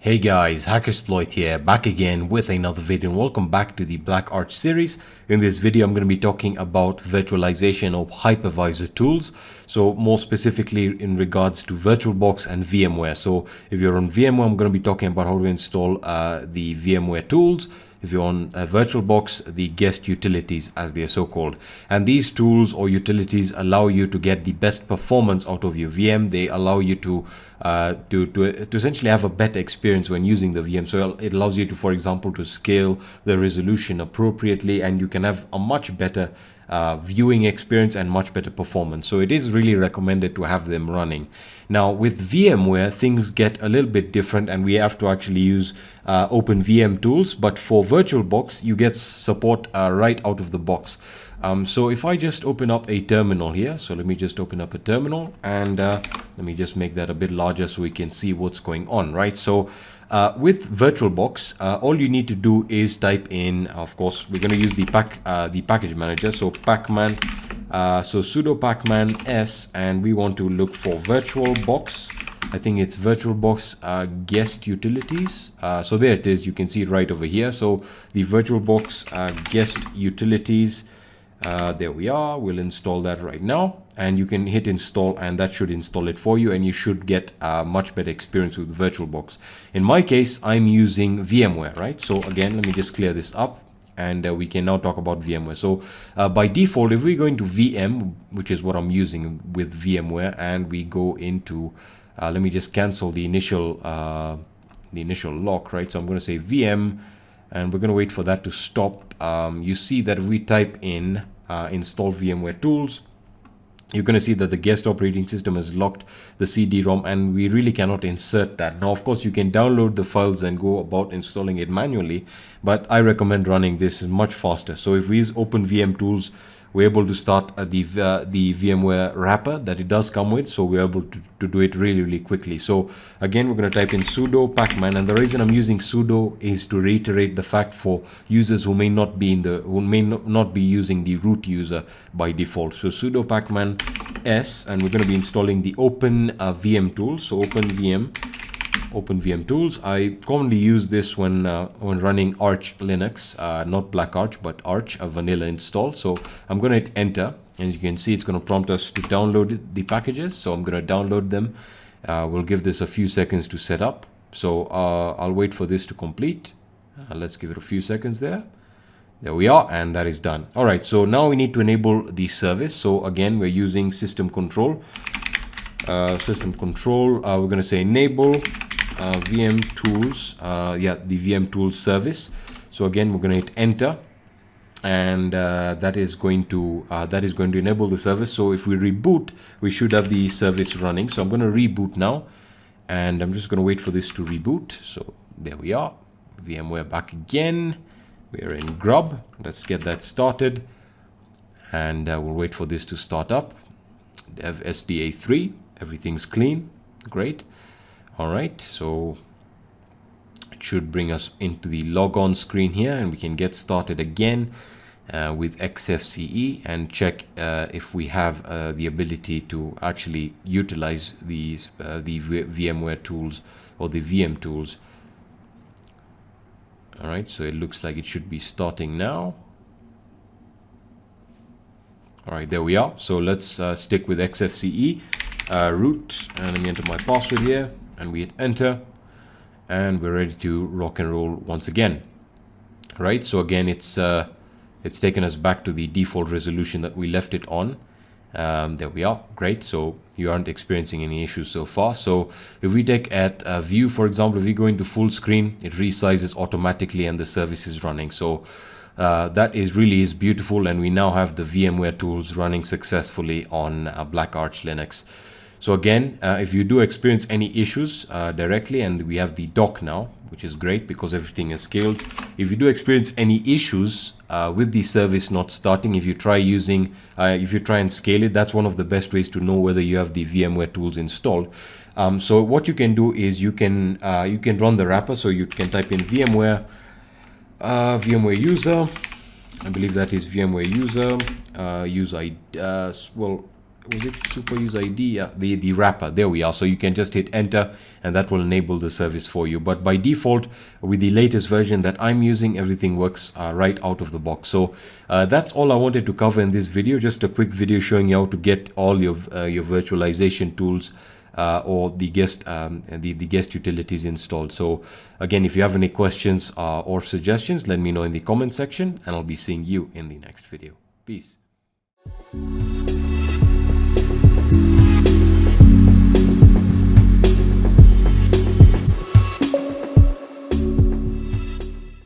Hey guys, Hackersploit here, back again with another video, and welcome back to the Black Arch series. In this video, I'm going to be talking about virtualization of hypervisor tools. So more specifically in regards to VirtualBox and VMware. So if you're on VMware, I'm going to be talking about how to install the VMware tools. If you're on VirtualBox, the guest utilities as they are so called. And these tools or utilities allow you to get the best performance out of your VM. They allow you to essentially have a better experience when using the VM. So it allows you to, for example, to scale the resolution appropriately, and you can have a much better viewing experience and much better performance. So it is really recommended to have them running. Now with VMware, things get a little bit different, and we have to actually use OpenVM tools. But for VirtualBox, you get support right out of the box. So if I just open up a terminal here, so let me just open up a terminal, and let me just make that a bit larger so we can see what's going on, right? So with VirtualBox, all you need to do is type in, of course, we're going to use the package manager. So pacman, so sudo pacman s, and we want to look for VirtualBox. I think it's VirtualBox guest utilities. So there it is. You can see it right over here. So the VirtualBox guest utilities. There we are. We'll install that right now, and you can hit install, and that should install it for you, and you should get a much better experience with VirtualBox. In my case, I'm using VMware, right? So again, let me just clear this up, and we can now talk about VMware. So by default, if we go into VM, which is what I'm using with VMware, and we go into let me just cancel the initial lock, right? So I'm going to say VM, and we're going to wait for that to stop. You see that if we type in install VMware tools, you're going to see that the guest operating system has locked the CD-ROM, and we really cannot insert that. Now, of course, you can download the files and go about installing it manually, but I recommend running this much faster. So if we use OpenVM tools, we're able to start the VMware wrapper that it does come with, so we're able to do it really quickly. So again, we're going to type in sudo pacman, and the reason I'm using sudo is to reiterate the fact for users who may not be using the root user by default. So sudo pacman s, and we're going to be installing the OpenVM tools. So OpenVM tools. I commonly use this when running Arch Linux, not Black Arch, but Arch, a vanilla install. So I'm going to hit enter, and as you can see, it's going to prompt us to download the packages. So I'm going to download them. We'll give this a few seconds to set up. So I'll wait for this to complete. Let's give it a few seconds there. There we are, and that is done. All right, so now we need to enable the service. So again, we're using system control. We're going to say enable VM tools, the VM tools service. So again, we're going to hit enter, and that is going to enable the service. So if we reboot, we should have the service running. So I'm going to reboot now, and I'm just going to wait for this to reboot. So there we are, VMware back again. We're in Grub. Let's get that started, and we'll wait for this to start up. Dev SDA3, everything's clean, great. All right, so it should bring us into the logon screen here, and we can get started again with XFCE and check if we have the ability to actually utilize the VMware tools or the VM tools. All right, so it looks like it should be starting now. All right, there we are. So let's stick with XFCE root, and let me enter my password here, and we hit enter, and we're ready to rock and roll once again. Right, so again, it's taken us back to the default resolution that we left it on. There we are, great. So you aren't experiencing any issues so far. So if we take at view, for example, if we go into full screen, it resizes automatically and the service is running. So that really is beautiful, and we now have the VMware tools running successfully on Black Arch Linux. So again, if you do experience any issues directly, and we have the dock now, which is great because everything is scaled. If you do experience any issues with the service not starting, if you try and scale it, that's one of the best ways to know whether you have the VMware tools installed. So what you can do is you can run the wrapper. So you can type in VMware user. I believe that is VMware user. was it super use ID? Yeah, the wrapper. There we are. So you can just hit enter and that will enable the service for you. But by default, with the latest version that I'm using, everything works right out of the box. So that's all I wanted to cover in this video. Just a quick video showing you how to get all your virtualization tools or the guest utilities installed. So again, if you have any questions or suggestions, let me know in the comment section, and I'll be seeing you in the next video. Peace.